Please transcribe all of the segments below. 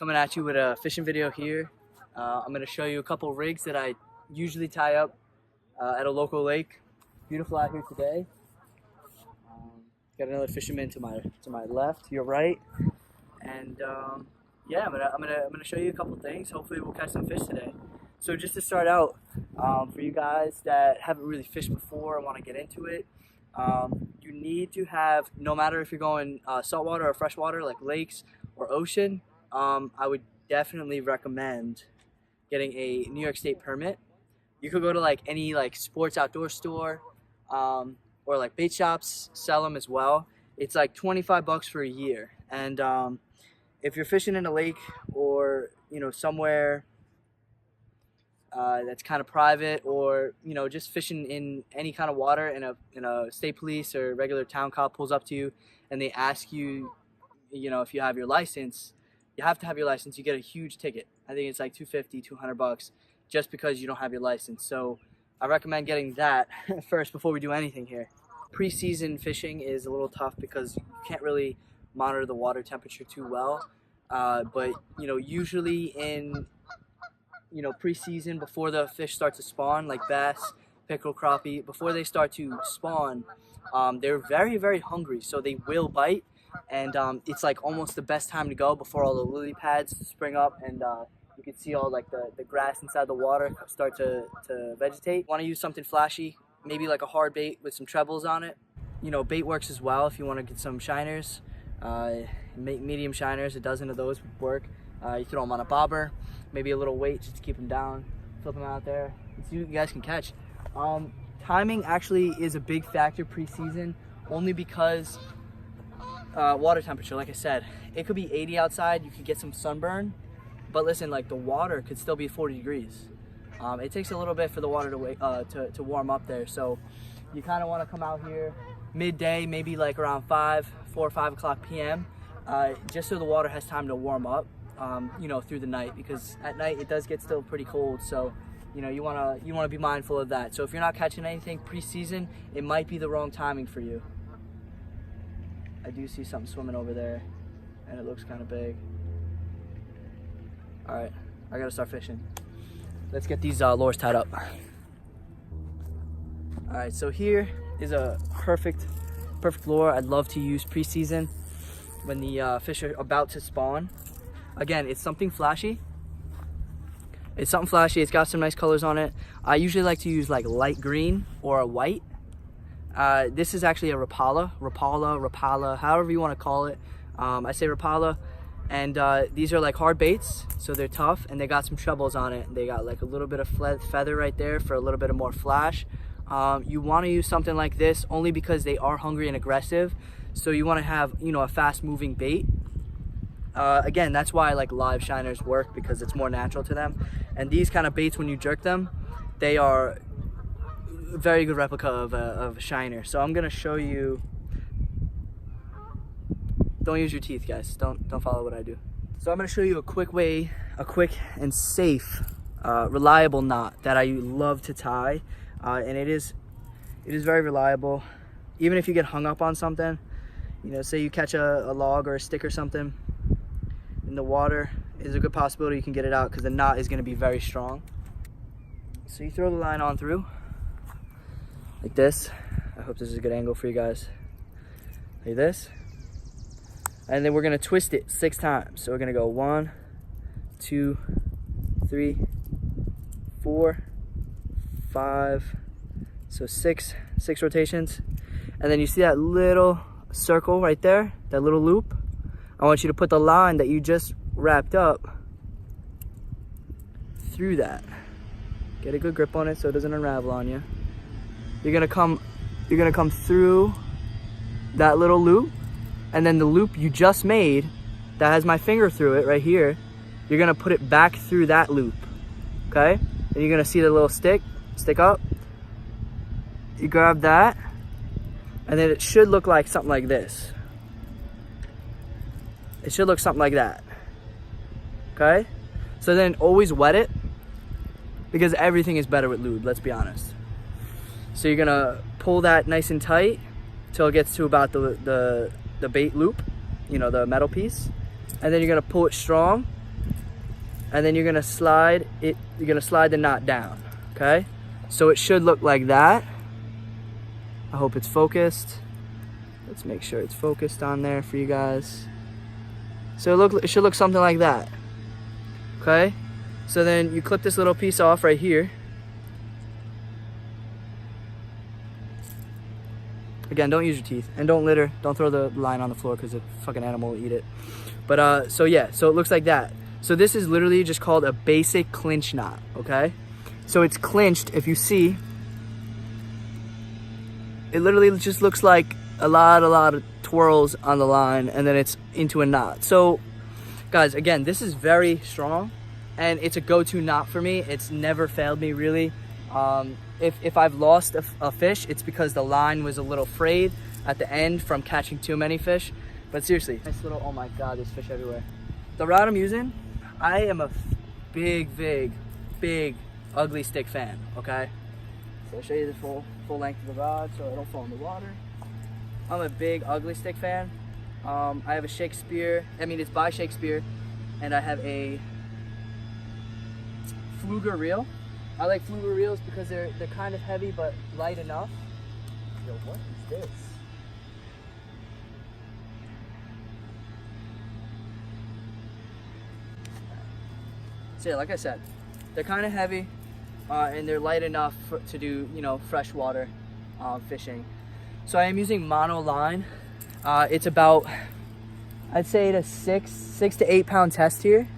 Coming at you with a fishing video here. I'm going to show you a couple rigs that I usually tie up at a local lake. Beautiful out here today. Got another fisherman to my left, your right, and yeah, I'm gonna show you a couple things. Hopefully, we'll catch some fish today. So just to start out, for you guys that haven't really fished before and want to get into it, you need to have, no matter if you're going saltwater or freshwater, like lakes or ocean, I would definitely recommend getting a New York State permit. You could go to like any like sports outdoor store, or like bait shops sell them as well. It's like 25 bucks for a year. And if you're fishing in a lake or somewhere that's kind of private, or just fishing in any kind of water, and a state police or regular town cop pulls up to you and they ask you, if you have your license, you have to have your license. You get a huge ticket. I think it's like 250, 200 bucks just because you don't have your license. So I recommend getting that first before we do anything here. Pre-season fishing is a little tough because you can't really monitor the water temperature too well. But usually in pre-season, before the fish start to spawn, like bass, pickerel, crappie, before they start to spawn, they're very, very hungry, so they will bite. And it's like almost the best time to go before all the lily pads spring up, and you can see all like the grass inside the water start to vegetate. Want to use something flashy, maybe like a hard bait with some trebles on it. Bait works as well if you want to get some shiners, medium shiners. A dozen of those would work. You throw them on a bobber, maybe a little weight just to keep them down, flip them out there, and see what you guys can catch. Timing actually is a big factor pre-season, only because water temperature, like I said, it could be 80 outside, you could get some sunburn, but listen, like the water could still be 40 degrees. It takes a little bit for the water to warm up there, so you kind of want to come out here midday, maybe like around 4 or 5 o'clock p.m., just so the water has time to warm up, through the night, because at night it does get still pretty cold. So you want to be mindful of that. So if you're not catching anything pre-season, it might be the wrong timing for you. I do see something swimming over there, and it looks kind of big. All right, I gotta start fishing. Let's get these lures tied up. All right, so here is a perfect lure I'd love to use pre-season when the fish are about to spawn. Again, it's something flashy. It's got some nice colors on it. I usually like to use like light green or a white. This is actually a Rapala, however you want to call it. I say Rapala. And these are like hard baits, so they're tough, and they got some trebles on it. They got like a little bit of feather right there for a little bit of more flash. You want to use something like this only because they are hungry and aggressive. So you want to have, a fast moving bait. Again, that's why like live shiners work, because it's more natural to them. And these kind of baits, when you jerk them, they are a very good replica of a shiner. So I'm gonna show you. Don't use your teeth, guys. Don't follow what I do. So I'm gonna show you a quick and safe, reliable knot that I love to tie, and it is very reliable. Even if you get hung up on something, say you catch a log or a stick or something in the water, is a good possibility you can get it out, because the knot is gonna be very strong. So you throw the line on through like this. I hope this is a good angle for you guys. Like this. And then we're gonna twist it 6 times. So we're gonna go 1, 2, 3, 4, 5. So six rotations. And then you see that little circle right there, that little loop? I want you to put the line that you just wrapped up through that. Get a good grip on it so it doesn't unravel on you. You're gonna come through that little loop. And then the loop you just made that has my finger through it right here, you're gonna put it back through that loop, okay? And you're gonna see the little stick up. You grab that, and then it should look like something like this. It should look something like that, okay? So then always wet it, because everything is better with lube, let's be honest. So you're gonna pull that nice and tight till it gets to about the bait loop, the metal piece, and then you're gonna pull it strong and then you're gonna slide the knot down, okay? So it should look like that. I hope it's focused. Let's make sure it's focused on there for you guys. So it should look something like that, okay? So then you clip this little piece off right here. Again, don't use your teeth, and don't litter. Don't throw the line on the floor because the fucking animal will eat it. But so yeah, so it looks like that. So this is literally just called a basic clinch knot, okay? So it's clinched. If you see, it literally just looks like a lot of twirls on the line, and then it's into a knot. So guys, again, this is very strong, and it's a go-to knot for me. It's never failed me, really. If I've lost a fish, it's because the line was a little frayed at the end from catching too many fish. But seriously, nice little, oh my God, there's fish everywhere. The rod I'm using, I am a big ugly stick fan, okay? So I'll show you the full length of the rod so I don't fall in the water. I'm a big ugly stick fan. I have a Shakespeare, it's by Shakespeare, and I have a Fluger reel. I like Fluger reels because they're kind of heavy but light enough. Yo, what is this? So yeah, like I said, they're kind of heavy and they're light enough to do, freshwater fishing. So I am using mono line. It's about, I'd say, a 6 to 8 pound test here.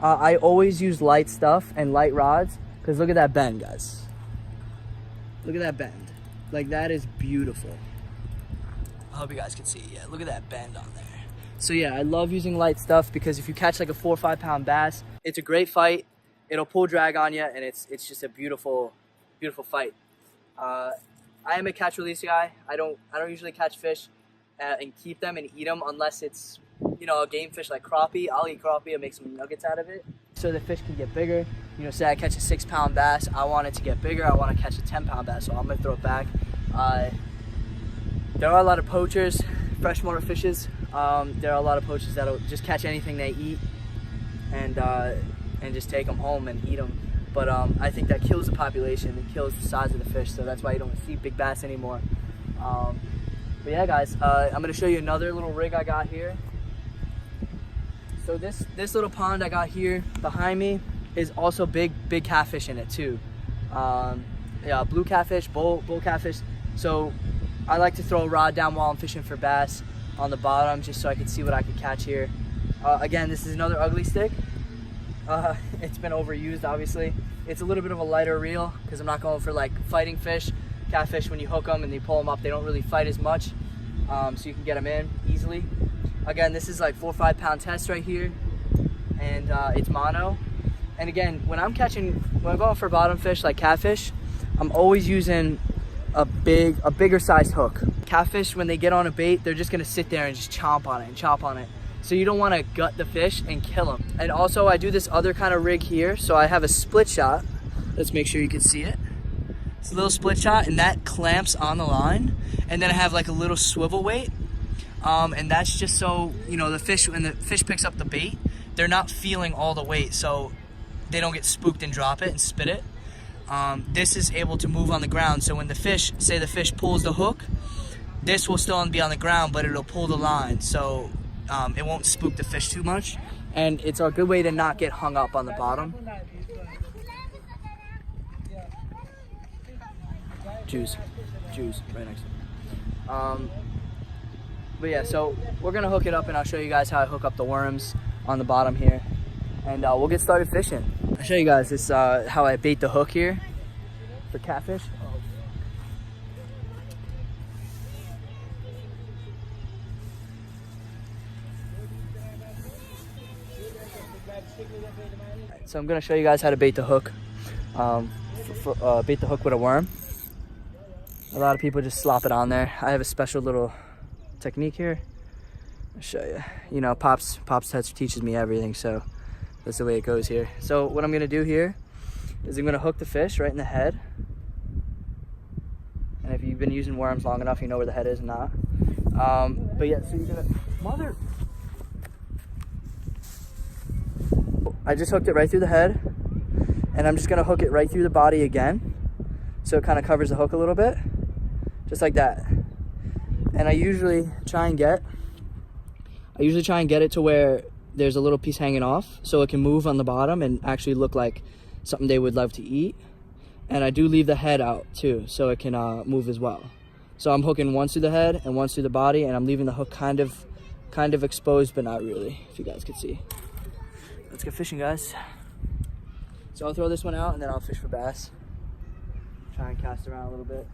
I always use light stuff and light rods. Because look at that bend, guys. Look at that bend. Like, that is beautiful. I hope you guys can see. Yeah, look at that bend on there. So yeah, I love using light stuff because if you catch like a 4 or 5 pound bass, it's a great fight. It'll pull drag on you, and it's just a beautiful fight. I am a catch release guy. I don't usually catch fish and keep them and eat them unless it's a game fish like crappie. I'll eat crappie and make some nuggets out of it so the fish can get bigger. Say I catch a 6 pound bass, I want it to get bigger. I want to catch a 10 pound bass, so I'm gonna throw it back. There are a lot of poachers, freshwater fishes. There are a lot of poachers that'll just catch anything they eat and just take them home and eat them. But I think that kills the population. It kills the size of the fish, so that's why you don't see big bass anymore. But yeah, guys, I'm gonna show you another little rig I got here. So this little pond I got here behind me is also big catfish in it too. Yeah, blue catfish, bull catfish. So I like to throw a rod down while I'm fishing for bass on the bottom just so I can see what I can catch here. Again, this is another ugly stick. It's been overused, obviously. It's a little bit of a lighter reel because I'm not going for like fighting fish. Catfish, when you hook them and you pull them up, they don't really fight as much, so you can get them in easily. Again, this is like 4 or 5 pound test right here, and it's mono. And again, when I'm going for bottom fish like catfish, I'm always using a bigger sized hook. Catfish, when they get on a bait, they're just gonna sit there and just chomp on it and chomp on it. So you don't want to gut the fish and kill them. And also I do this other kind of rig here. So I have a split shot. Let's make sure you can see it. It's a little split shot, and that clamps on the line. And then I have like a little swivel weight. And that's just so, the fish, when the fish picks up the bait, they're not feeling all the weight, so they don't get spooked and drop it and spit it. This is able to move on the ground, so when the fish pulls the hook, this will still be on the ground, but it'll pull the line, so it won't spook the fish too much. And it's a good way to not get hung up on the bottom. Juice, right next to it. But yeah, so we're gonna hook it up, and I'll show you guys how I hook up the worms on the bottom here, and we'll get started fishing. I'll show you guys this how I bait the hook here for catfish. So I'm gonna show you guys how to bait the hook. Bait the hook with a worm. A lot of people just slop it on there. I have a special little technique here. I'll show you. Pops teaches me everything, so that's the way it goes here. So what I'm gonna do here is I'm gonna hook the fish right in the head. And if you've been using worms long enough, you know where the head is and not. But yeah, so you're gonna I just hooked it right through the head, and I'm just gonna hook it right through the body again, so it kind of covers the hook a little bit, just like that. And I usually try and get it to where there's a little piece hanging off, so it can move on the bottom and actually look like something they would love to eat. And I do leave the head out too, so it can move as well. So I'm hooking once through the head and once through the body, and I'm leaving the hook kind of exposed, but not really, if you guys could see. Let's get fishing, guys. So I'll throw this one out and then I'll fish for bass. Try and cast around a little bit.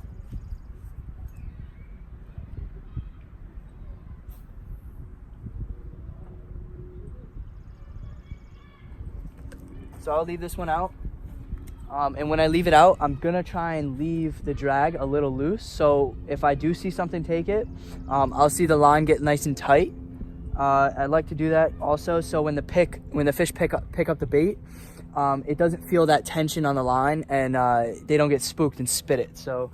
So I'll leave this one out. And when I leave it out, I'm gonna try and leave the drag a little loose. So if I do see something take it, I'll see the line get nice and tight. I like to do that also, so when the fish pick up the bait, it doesn't feel that tension on the line, and they don't get spooked and spit it. So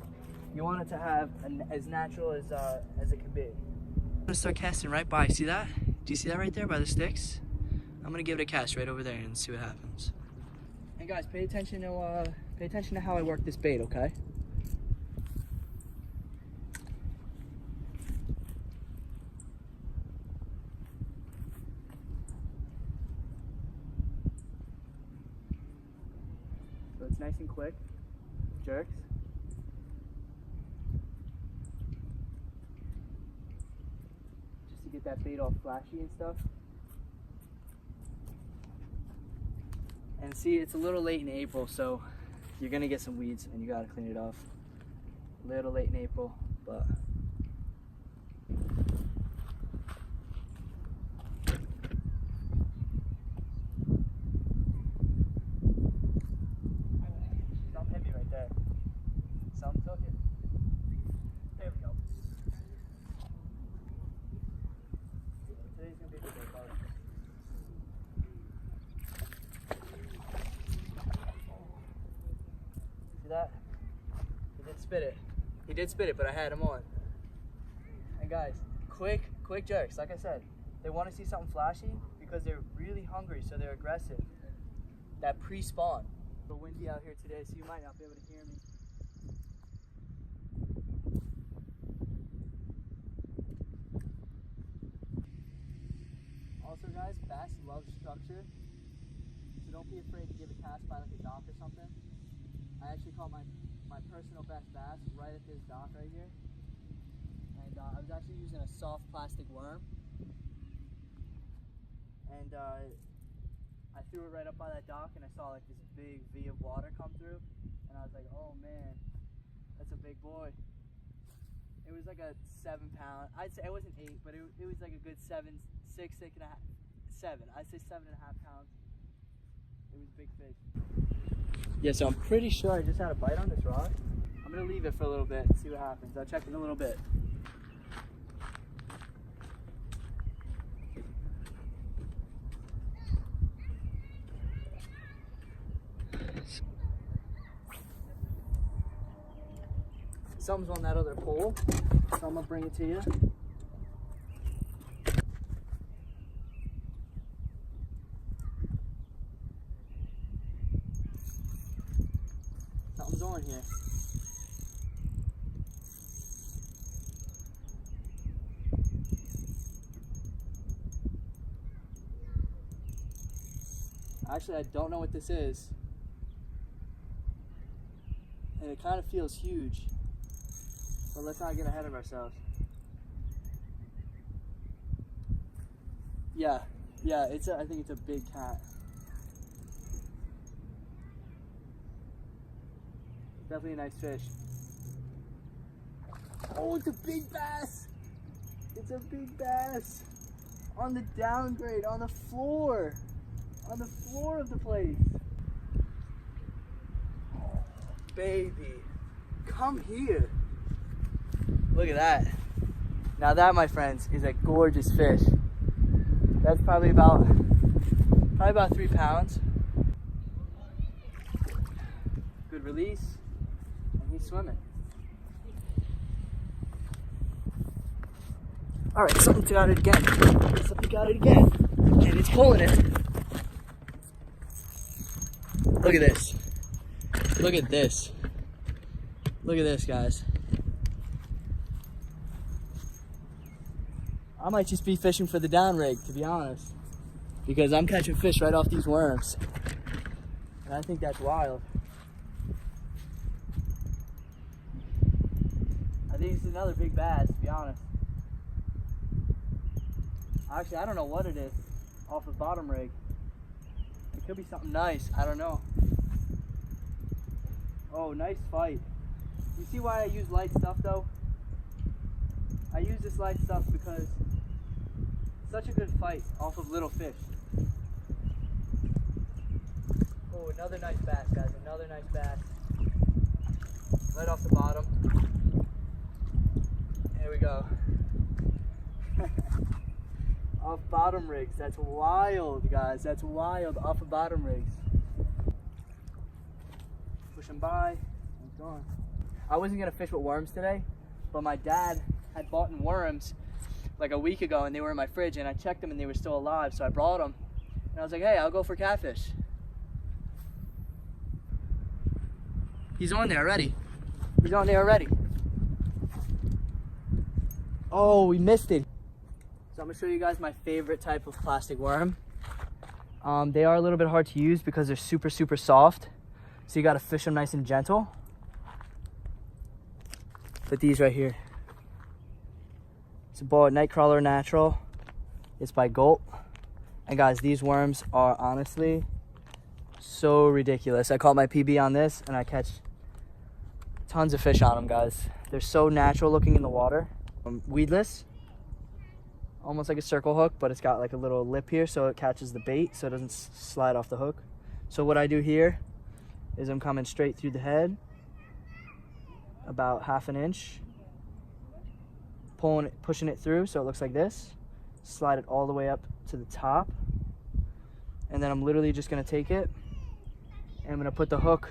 you want it to have as natural as it can be. I'm gonna start casting right by. See that? Do you see that right there by the sticks? I'm gonna give it a cast right over there and see what happens. And guys, pay attention to how I work this bait, okay? So it's nice and quick, jerks. Just to get that bait all flashy and stuff. And see, it's a little late in April, so you're gonna get some weeds and you gotta clean it off. A little late in April, but something hit me right there. Something took it. There we go. Today's gonna be a good day, probably. That he did spit it, but I had him on. And guys, quick jerks. Like I said, they want to see something flashy because they're really hungry, so they're aggressive. That pre-spawn. It's a little windy out here today, so you might not be able to hear me. Also guys, bass love structure, so don't be afraid to give a cast by like a dock or something. I actually caught my personal best bass right at this dock right here. And I was actually using a soft plastic worm. And I threw it right up by that dock, and I saw like this big V of water come through. And I was like, oh man, that's a big boy. It was like a 7 pound, I'd say it wasn't 8, but it was like a good 7. I'd say 7.5 pounds. It was a big fish. Yeah, so I'm pretty sure I just had a bite on this rod. I'm gonna leave it for a little bit and see what happens. I'll check in a little bit. Something's on that other pole, so I'm gonna bring it to you. Something's on here. Actually, I don't know what this is. And it kind of feels huge. But let's not get ahead of ourselves. Yeah, I think it's a big cat. Definitely a nice fish. Oh, it's a big bass! It's a big bass! On the downgrade, on the floor! On the floor of the place! Oh, baby, come here! Look at that. Now that, my friends, is a gorgeous fish. That's probably about 3 pounds. Good release. He's swimming. Alright, something got it again. And it's pulling it. Look at this. Look at this. Look at this, guys. I might just be fishing for the down rig, to be honest, because I'm catching fish right off these worms. And I think that's wild. I think it's another big bass, to be honest. Actually, I don't know what it is off the bottom rig. It could be something nice. I don't know. Oh, nice fight. You see why I use light stuff, though? I use this light stuff because it's such a good fight off of little fish. Oh, another nice bass, guys. Another nice bass. Right off the bottom. There we go. Off bottom rigs. That's wild, guys. That's wild. Off of bottom rigs. Push them by. I'm gone. I wasn't gonna fish with worms today, but my dad had bought in worms like a week ago, and they were in my fridge, and I checked them and they were still alive, so I brought them. And I was like, hey, I'll go for catfish. He's on there already. He's on there already. Oh, we missed it. So I'm gonna show you guys my favorite type of plastic worm. They are a little bit hard to use because they're super, super soft. So you gotta fish them nice and gentle. But these right here. It's a Boa Nightcrawler Natural. It's by Gulp. And guys, these worms are honestly so ridiculous. I caught my PB on this and I catch tons of fish on them, guys. They're so natural looking in the water. Weedless. Almost like a circle hook, but it's got like a little lip here so it catches the bait so it doesn't slide off the hook. So what I do here is I'm coming straight through the head, about 1/2 inch, pushing it through so it looks like this, slide it all the way up to the top, and then I'm literally just gonna take it and I'm gonna put the hook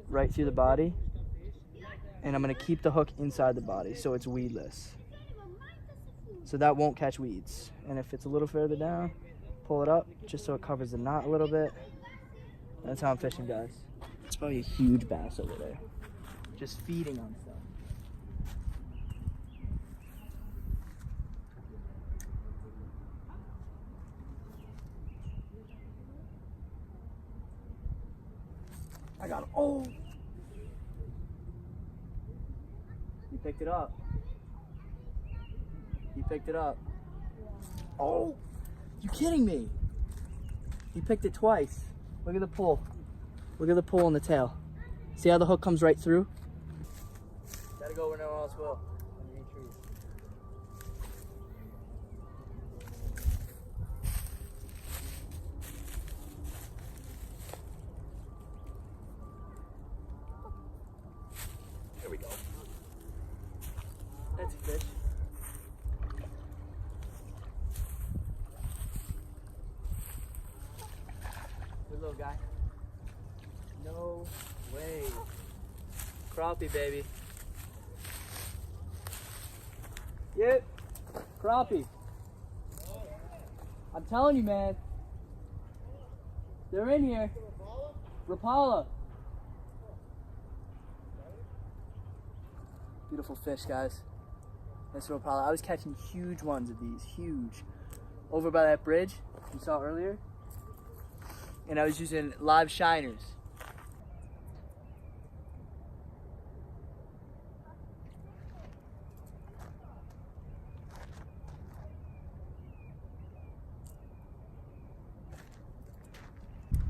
right through the body, and I'm gonna keep the hook inside the body so it's weedless. So that won't catch weeds. And if it's a little further down, pull it up just so it covers the knot a little bit. That's how I'm fishing, guys. It's probably a huge bass over there, just feeding on stuff. I got him. Oh! He picked it up. He picked it up. Oh! You kidding me? He picked it twice. Look at the pull. Look at the pull on the tail. See how the hook comes right through? Gotta go where no one else will. Underneath trees. There we go. That's a fish. Good little guy. No way. Crappie, baby. Yep. Crappie. I'm telling you, man. They're in here. Rapala. Beautiful fish, guys. That's Rapala. I was catching huge ones of these. Huge. Over by that bridge you saw earlier. And I was using live shiners.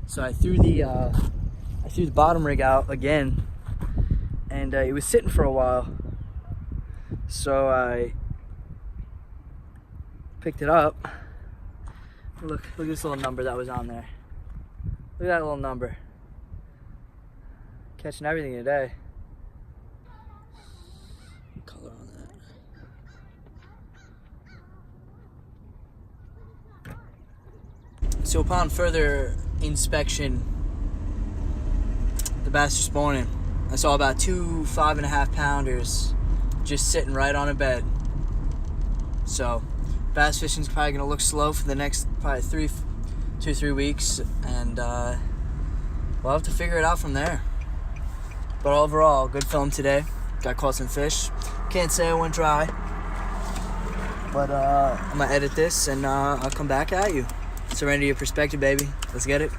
So I threw the bottom rig out again, and it was sitting for a while. So I picked it up. Look at this little number that was on there. Look at that little number. Catching everything today. Color on that. So upon further inspection, the bass are spawning. I saw about 2 5.5 pounders just sitting right on a bed. So bass fishing's probably gonna look slow for the next probably 2 or 3 weeks, and we'll have to figure it out from there. But overall, good film today. Got caught some fish. Can't say I went dry. But I'm gonna edit this and I'll come back at you. Surrender your perspective, baby. Let's get it.